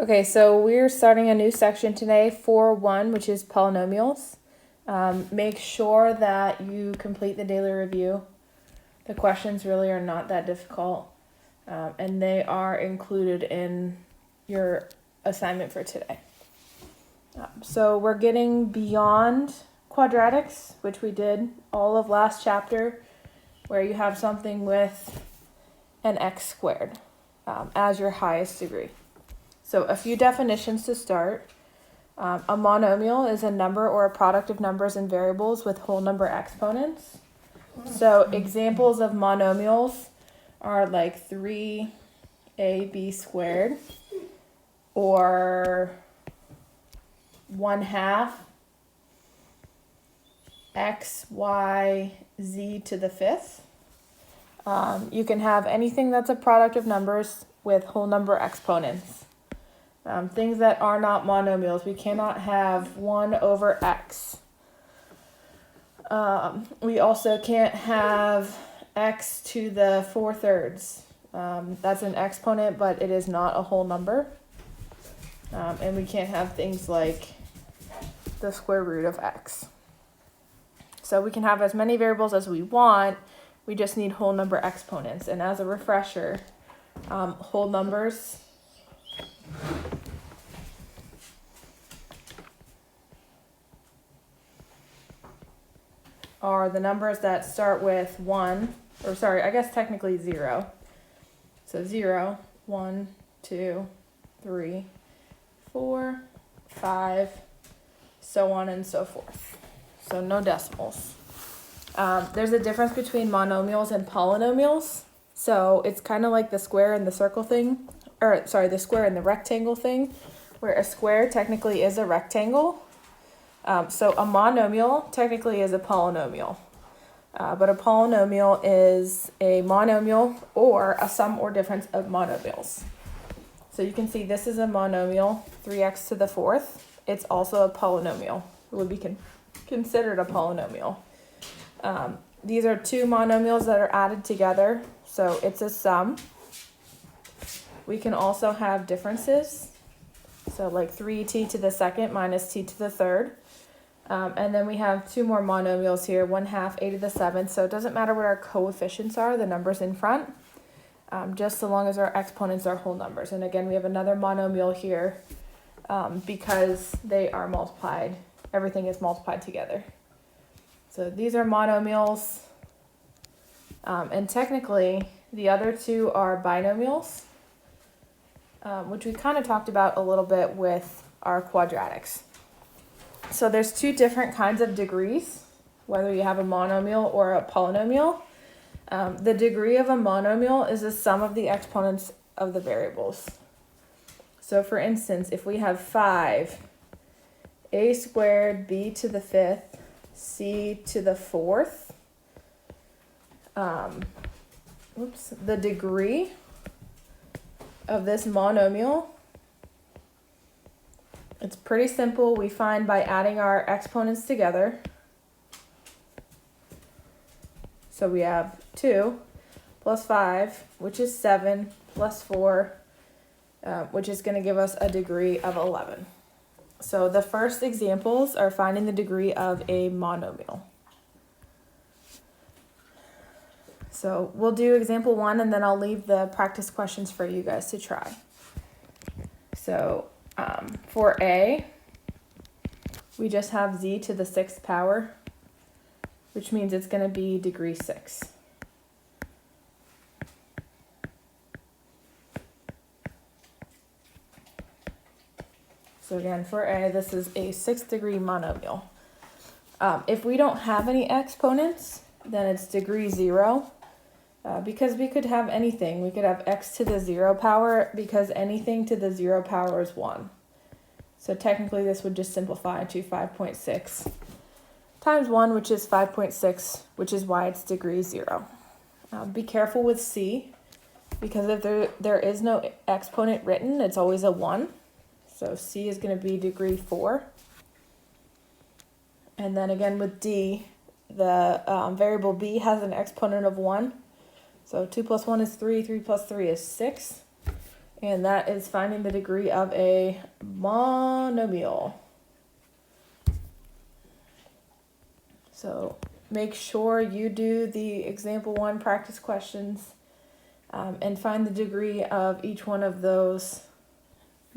Okay, so we're starting a new section today, 4.1, which is polynomials. Make sure that you complete the daily review. The questions really are not that difficult, and they are included in your assignment for today. So we're getting beyond quadratics, which we did all of last chapter, where you have something with an x squared as your highest degree. So a few definitions to start. A monomial is a number or a product of numbers and variables with whole number exponents. So examples of monomials are like 3ab squared or 1/2 xyz to the fifth. You can have anything that's a product of numbers with whole number exponents. Things that are not monomials, we cannot have 1 over x. We also can't have x to the 4/3. That's an exponent, but it is not a whole number. And we can't have things like the square root of x. So we can have as many variables as we want, we just need whole number exponents. And as a refresher, whole numbers are the numbers that start with 1, or sorry, I guess technically 0. So 0, 1, 2, 3, 4, 5, so on and so forth. So no decimals. There's a difference between monomials and polynomials. So it's kind of like the square and the circle thing, or sorry, the square and the rectangle thing, where a square technically is a rectangle. So a monomial technically is a polynomial, but a polynomial is a monomial or a sum or difference of monomials. So you can see this is a monomial, 3x to the 4th. It's also a polynomial. It would be considered a polynomial. These are two monomials that are added together, so it's a sum. We can also have differences, so like 3t to the 2nd minus t to the 3rd. And then we have two more monomials here, 1/2 a to the 7th. So it doesn't matter what our coefficients are, the numbers in front, just so long as our exponents are whole numbers. And again, we have another monomial here because they are multiplied. Everything is multiplied together. So these are monomials. And technically, the other two are binomials, which we kind of talked about a little bit with our quadratics. So there's two different kinds of degrees, whether you have a monomial or a polynomial. The degree of a monomial is the sum of the exponents of the variables. So for instance, if we have 5, a squared b to the 5th, c to the 4th, the degree of this monomial, it's pretty simple. We find by adding our exponents together. So we have 2 plus 5, which is 7, plus 4, which is going to give us a degree of 11. So the first examples are finding the degree of a monomial. So we'll do example 1, and then I'll leave the practice questions for you guys to try. So for a, we just have z to the 6th power, which means it's going to be degree 6. So again, for a, this is a 6th degree monomial. If we don't have any exponents, then it's degree 0. Because we could have anything. We could have x to the 0 power because anything to the 0 power is 1. So technically this would just simplify to 5.6 times 1, which is 5.6, which is why it's degree 0. Be careful with c, because if there is no exponent written, it's always a 1. So c is going to be degree 4. And then again with d, the variable b has an exponent of 1. So 2 plus 1 is 3, 3 plus 3 is 6. And that is finding the degree of a monomial. So make sure you do the example 1 practice questions and find the degree of each one of those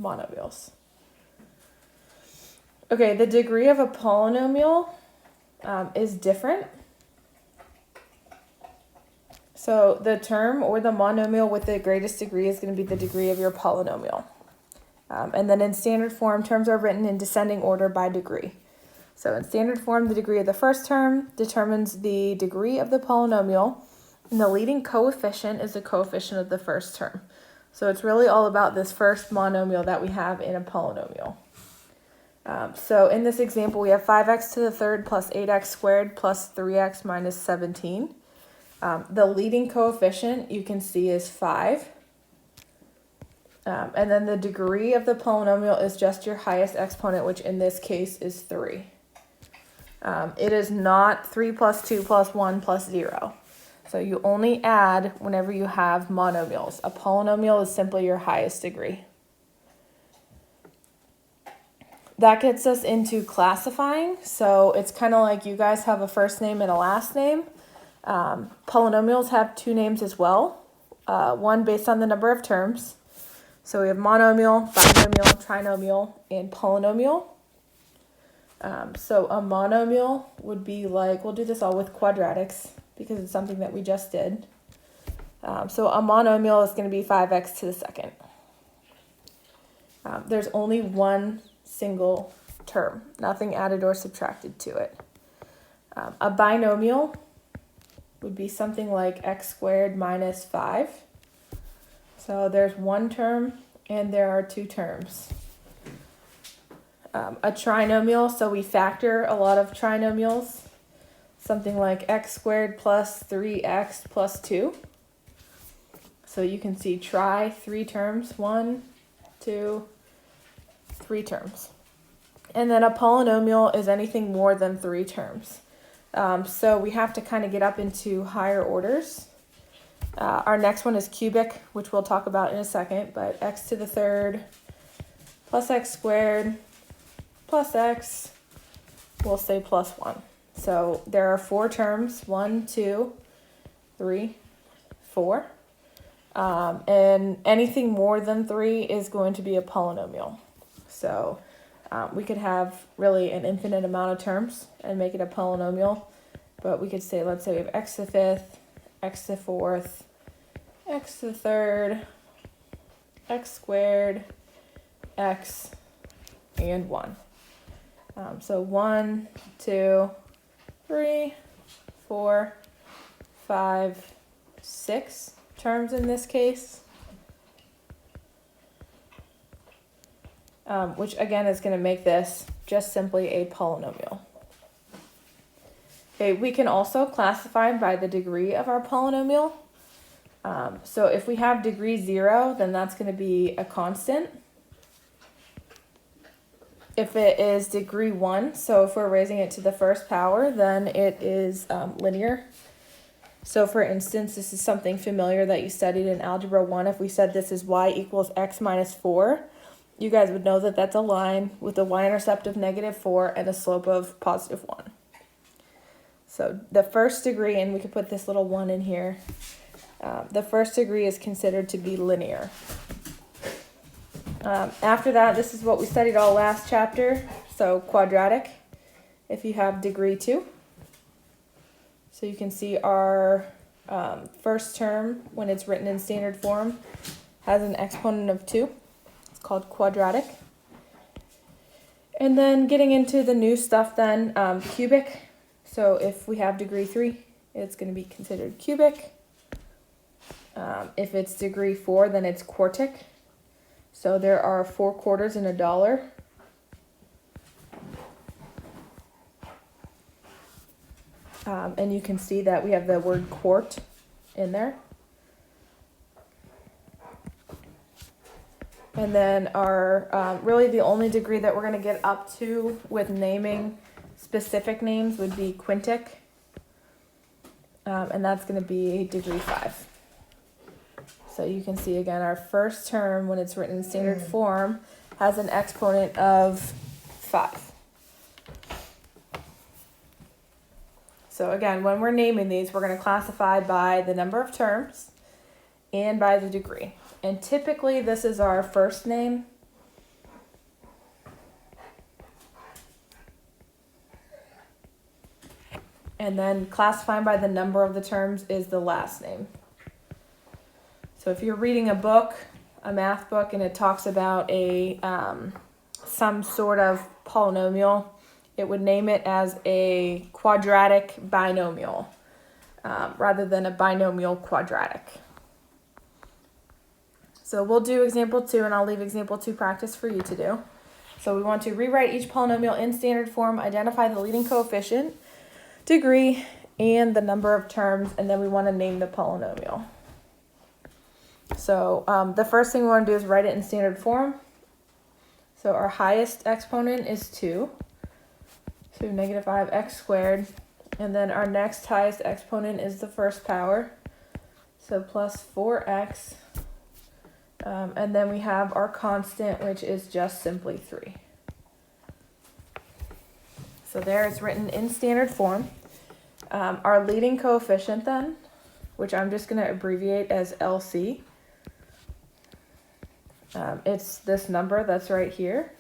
monomials. Okay, the degree of a polynomial is different. So the term or the monomial with the greatest degree is going to be the degree of your polynomial. And then in standard form, terms are written in descending order by degree. So in standard form, the degree of the first term determines the degree of the polynomial, and the leading coefficient is the coefficient of the first term. So it's really all about this first monomial that we have in a polynomial. So in this example, we have 5x to the third plus 8x squared plus 3x minus 17. The leading coefficient you can see is 5. And then the degree of the polynomial is just your highest exponent, which in this case is 3. It is not 3 plus 2 plus 1 plus 0. So you only add whenever you have monomials. A polynomial is simply your highest degree. That gets us into classifying. So it's kind of like you guys have a first name and a last name. Polynomials have 2 names as well. One based on the number of terms. So we have monomial, binomial, trinomial, and polynomial. So a monomial would be like, we'll do this all with quadratics because it's something that we just did. So a monomial is going to be 5x to the second. There's only one single term, nothing added or subtracted to it. A binomial would be something like x squared minus 5. So there's one term and there are 2 terms. A trinomial, so we factor a lot of trinomials, something like x squared plus 3x plus 2. So you can see 3 terms, 1, 2, 3 terms. And then a polynomial is anything more than 3 terms. So we have to kind of get up into higher orders. Our next one is cubic, which we'll talk about in a second, but x to the third plus x squared plus x, we'll say plus 1. So there are 4 terms, 1, 2, 3, 4. And anything more than 3 is going to be a polynomial. So we could have really an infinite amount of terms and make it a polynomial. But we could say, let's say we have x to the 5th, x to the 4th, x to the 3rd, x squared, x, and 1. So 1, 2, 3, 4, 5, 6 terms in this case. Which again is going to make this just simply a polynomial. Okay, we can also classify by the degree of our polynomial. So if we have degree 0, then that's going to be a constant. If it is degree 1, so if we're raising it to the first power, then it is linear. So for instance, this is something familiar that you studied in Algebra 1. If we said this is y equals x minus 4, you guys would know that that's a line with a y-intercept of -4 and a slope of +1. So the first degree, and we could put this little 1 in here, the first degree is considered to be linear. After that, this is what we studied all last chapter, so quadratic, if you have degree 2. So you can see our first term, when it's written in standard form, has an exponent of 2. It's called quadratic. And then getting into the new stuff then, cubic. So if we have degree 3, it's going to be considered cubic. If it's degree 4, then it's quartic. So there are 4 quarters in a dollar. And you can see that we have the word quart in there. And then our, really the only degree that we're going to get up to with naming specific names would be quintic. And that's going to be degree 5. So you can see again our first term when it's written in standard form has an exponent of 5. So again, when we're naming these, we're going to classify by the number of terms and by the degree. And typically this is our first name. And then classifying by the number of the terms is the last name. So if you're reading a book, a math book, and it talks about a some sort of polynomial, it would name it as a quadratic binomial rather than a binomial quadratic. So we'll do example 2, and I'll leave example 2 practice for you to do. So we want to rewrite each polynomial in standard form, identify the leading coefficient, degree, and the number of terms, and then we want to name the polynomial. So the first thing we want to do is write it in standard form. So our highest exponent is 2, so negative 5x squared, and then our next highest exponent is the first power, so plus 4x, and then we have our constant, which is just simply 3. So there it's written in standard form. Our leading coefficient then, which I'm just going to abbreviate as LC, it's this number that's right here,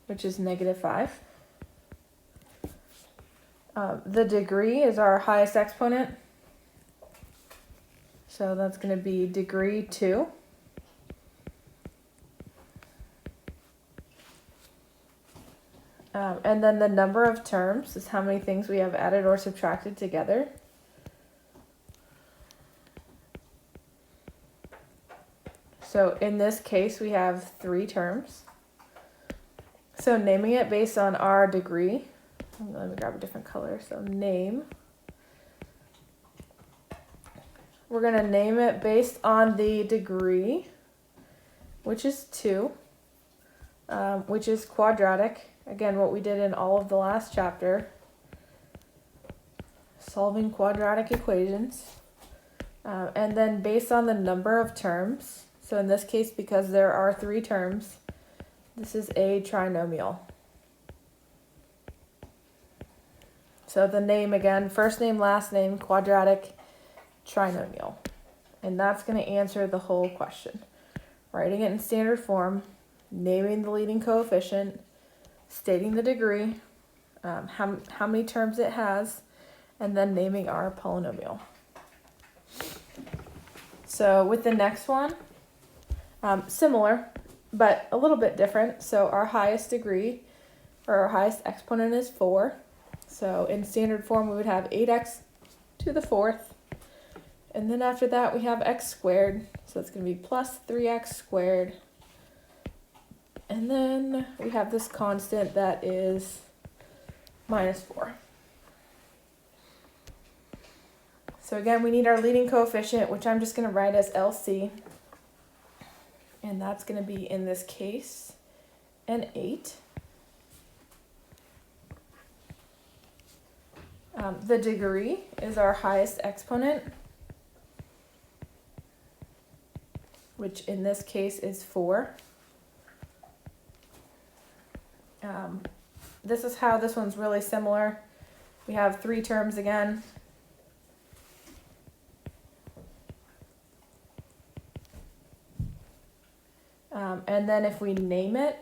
which is negative 5. The degree is our highest exponent, so that's going to be degree 2. And then the number of terms is how many things we have added or subtracted together. So in this case, we have 3 terms. So naming it based on our degree, let me grab a different color, so name. We're going to name it based on the degree, which is 2, which is quadratic. Again, what we did in all of the last chapter, solving quadratic equations. And then based on the number of terms, so in this case, because there are 3 terms, this is a trinomial. So the name again, first name, last name, quadratic, trinomial. And that's going to answer the whole question. Writing it in standard form, naming the leading coefficient, stating the degree, how many terms it has, and then naming our polynomial. So with the next one, similar, but a little bit different. So our highest degree, or our highest exponent is 4. So in standard form, we would have 8x to the 4th. And then after that, we have x squared. So it's going to be plus 3x squared. And then we have this constant that is minus 4. So again, we need our leading coefficient, which I'm just going to write as LC. And that's going to be, in this case, an 8. The degree is our highest exponent, which in this case is 4. This is how this one's really similar. We have 3 terms again. And then if we name it,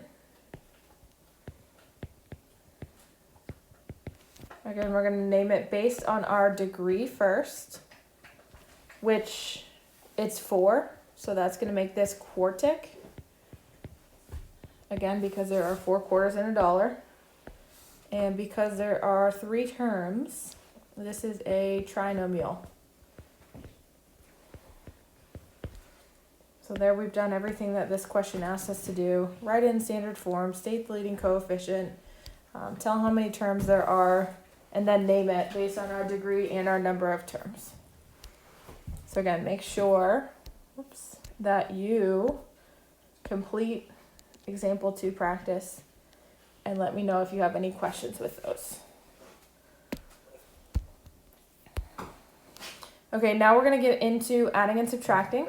again, we're going to name it based on our degree first, which it's 4. So that's going to make this quartic. Again, because there are 4 quarters in a dollar. And because there are 3 terms, this is a trinomial. So there we've done everything that this question asks us to do. Write in standard form, state the leading coefficient, tell how many terms there are, and then name it based on our degree and our number of terms. So again, make sure that you complete example 2 practice and let me know if you have any questions with those. Okay, now we're going to get into adding and subtracting.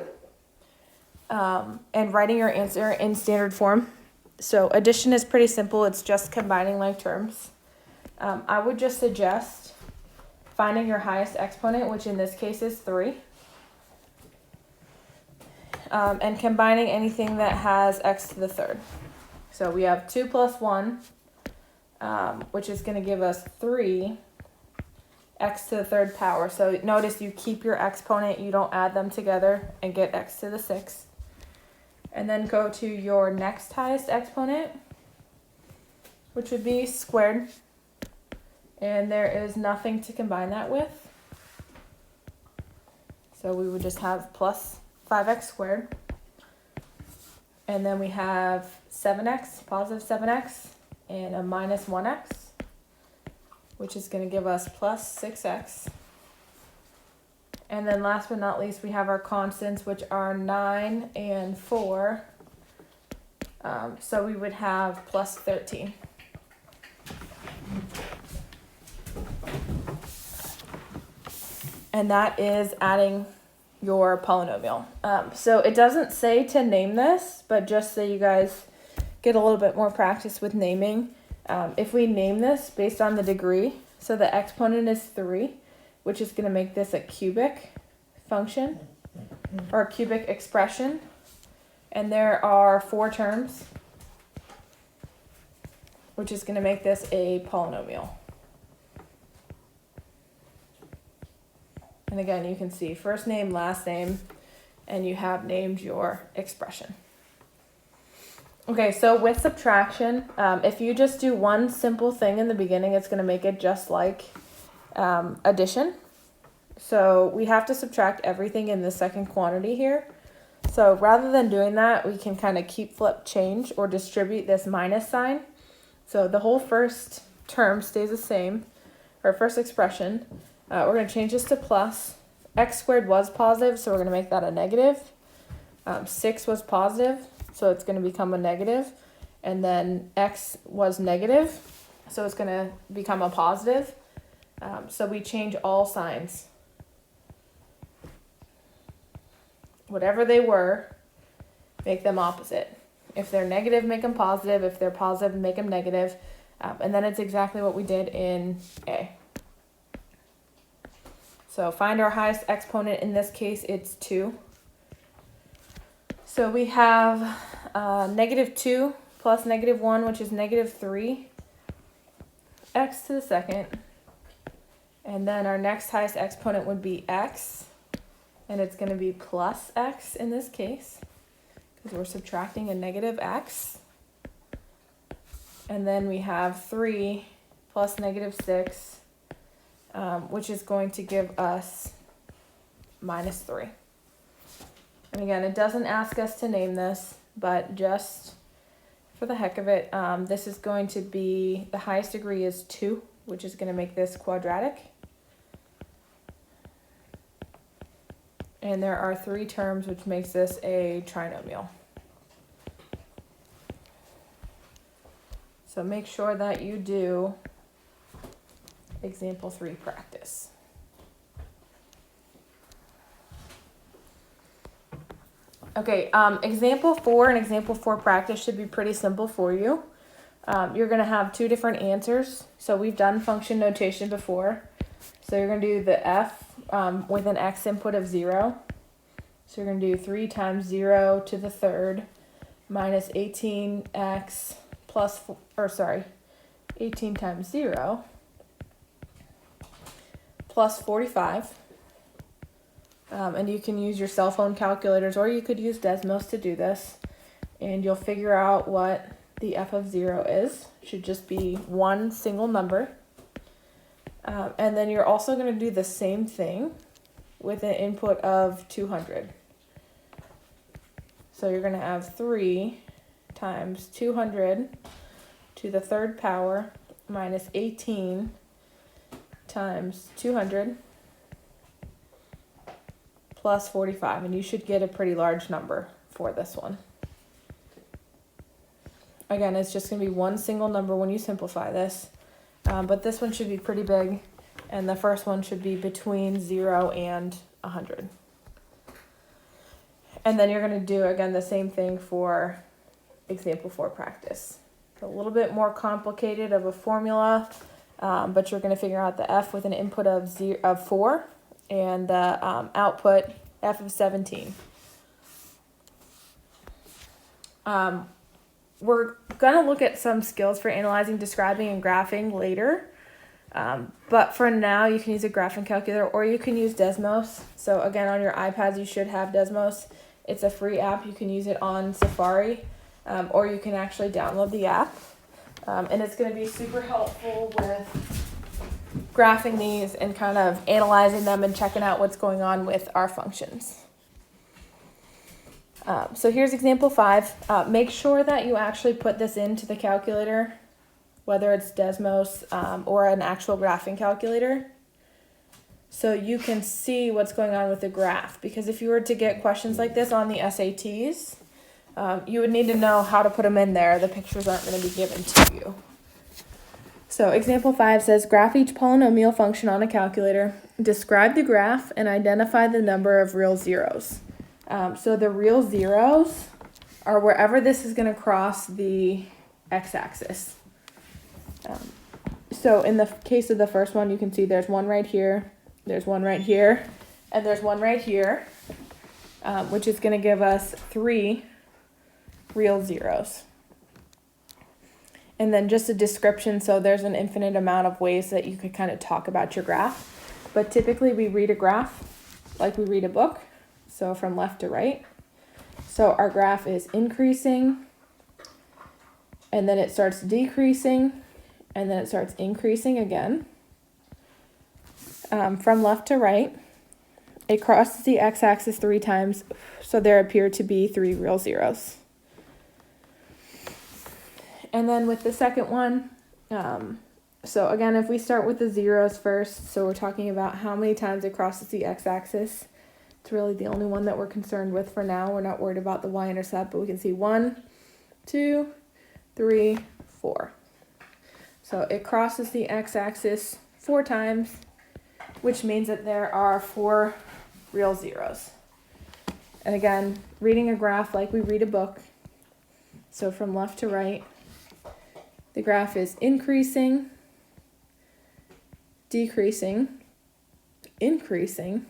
and writing your answer in standard form. So addition is pretty simple. It's just combining like terms. I would just suggest finding your highest exponent, which in this case is 3. And combining anything that has x to the third. So we have 2 plus 1, which is going to give us 3 x to the third power. So notice you keep your exponent, you don't add them together and get x to the 6th. And then go to your next highest exponent, which would be squared. And there is nothing to combine that with. So we would just have plus 5x squared. And then we have 7x, positive 7x, and a minus 1x, which is going to give us plus 6x. And then last but not least, we have our constants, which are 9 and 4. So we would have plus 13. And that is adding your polynomial. So it doesn't say to name this, but just so you guys get a little bit more practice with naming. If we name this based on the degree, so the exponent is 3, which is going to make this a cubic function or a cubic expression. And there are 4 terms, which is going to make this a polynomial. And again, you can see first name, last name, and you have named your expression. Okay, so with subtraction, if you just do one simple thing in the beginning, it's going to make it just like addition. So we have to subtract everything in the second quantity here. So rather than doing that, we can kind of keep, flip, change, or distribute this minus sign. So the whole first term stays the same, or first expression. We're going to change this to plus. X squared was positive, so we're going to make that a negative. 6 was positive, so it's going to become a negative. And then x was negative, so it's going to become a positive. So we change all signs. Whatever they were, make them opposite. If they're negative, make them positive. If they're positive, make them negative. And then it's exactly what we did in A. So find our highest exponent. In this case, it's 2. So we have negative 2 plus negative 1, which is negative 3, x to the second. And then our next highest exponent would be x. And it's going to be plus x in this case, because we're subtracting a negative x. And then we have 3 plus negative 6. Which is going to give us minus 3. And again, it doesn't ask us to name this, but just for the heck of it, this is going to be, the highest degree is 2, which is going to make this quadratic. And there are 3 terms, which makes this a trinomial. So make sure that you do example 3 practice. Okay, example 4 and example 4 practice should be pretty simple for you. You're going to have 2 different answers. So we've done function notation before. So you're going to do the f with an x input of 0. So you're going to do 3 times 0 to the third minus 18x plus, 18 times 0 plus 45. And you can use your cell phone calculators, or you could use Desmos to do this. And you'll figure out what the f of 0 is. Should just be one single number. And then you're also going to do the same thing with an input of 200. So you're going to have 3 times 200 to the third power minus 18 times 200 plus 45. And you should get a pretty large number for this one. Again, it's just going to be one single number when you simplify this. But this one should be pretty big. And the first one should be between 0 and 100. And then you're going to do, again, the same thing for example 4 practice. It's a little bit more complicated of a formula, but you're going to figure out the f with an input of 4 and the output f of 17. We're going to look at some skills for analyzing, describing, and graphing later. But for now, you can use a graphing calculator or you can use Desmos. So again, on your iPads, you should have Desmos. It's a free app. You can use it on Safari, or you can actually download the app. And it's going to be super helpful with graphing these and kind of analyzing them and checking out what's going on with our functions. So here's example 5. Make sure that you actually put this into the calculator, whether it's Desmos or an actual graphing calculator, so you can see what's going on with the graph. Because if you were to get questions like this on the SATs, you would need to know how to put them in there. The pictures aren't going to be given to you. So example 5 says, graph each polynomial function on a calculator, describe the graph, and identify the number of real zeros. So the real zeros are wherever this is going to cross the x-axis. So in the case of the first one, you can see there's one right here, there's one right here, and there's one right here, which is going to give us 3 real zeros. And then just a description, so there's an infinite amount of ways that you could kind of talk about your graph. But typically we read a graph like we read a book, so from left to right. So our graph is increasing, and then it starts decreasing, and then it starts increasing again. From left to right, it crosses the x-axis 3 times, so there appear to be 3 real zeros. And then with the second one, so again, if we start with the zeros first, so we're talking about how many times it crosses the x-axis. It's really the only one that we're concerned with for now. We're not worried about the y-intercept, but we can see 1, 2, 3, 4. So it crosses the x-axis 4 times, which means that there are 4 real zeros. And again, reading a graph like we read a book. So from left to right, the graph is increasing, decreasing, increasing,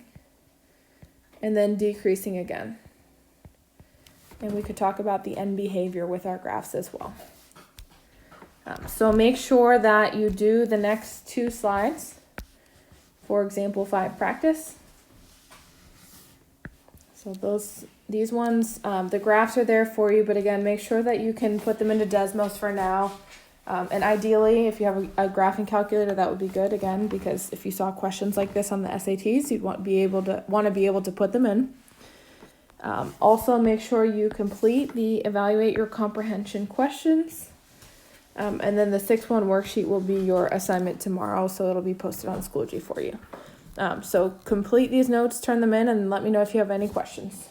and then decreasing again. And we could talk about the end behavior with our graphs as well. So make sure that you do the next 2 slides for example 5 practice. So these ones, the graphs are there for you, but again, make sure that you can put them into Desmos for now. And ideally, if you have a graphing calculator, that would be good, again, because if you saw questions like this on the SATs, you'd want to be able to put them in. Also, make sure you complete the evaluate your comprehension questions. And then the 6-1 worksheet will be your assignment tomorrow, so it'll be posted on Schoology for you. So complete these notes, turn them in, and let me know if you have any questions.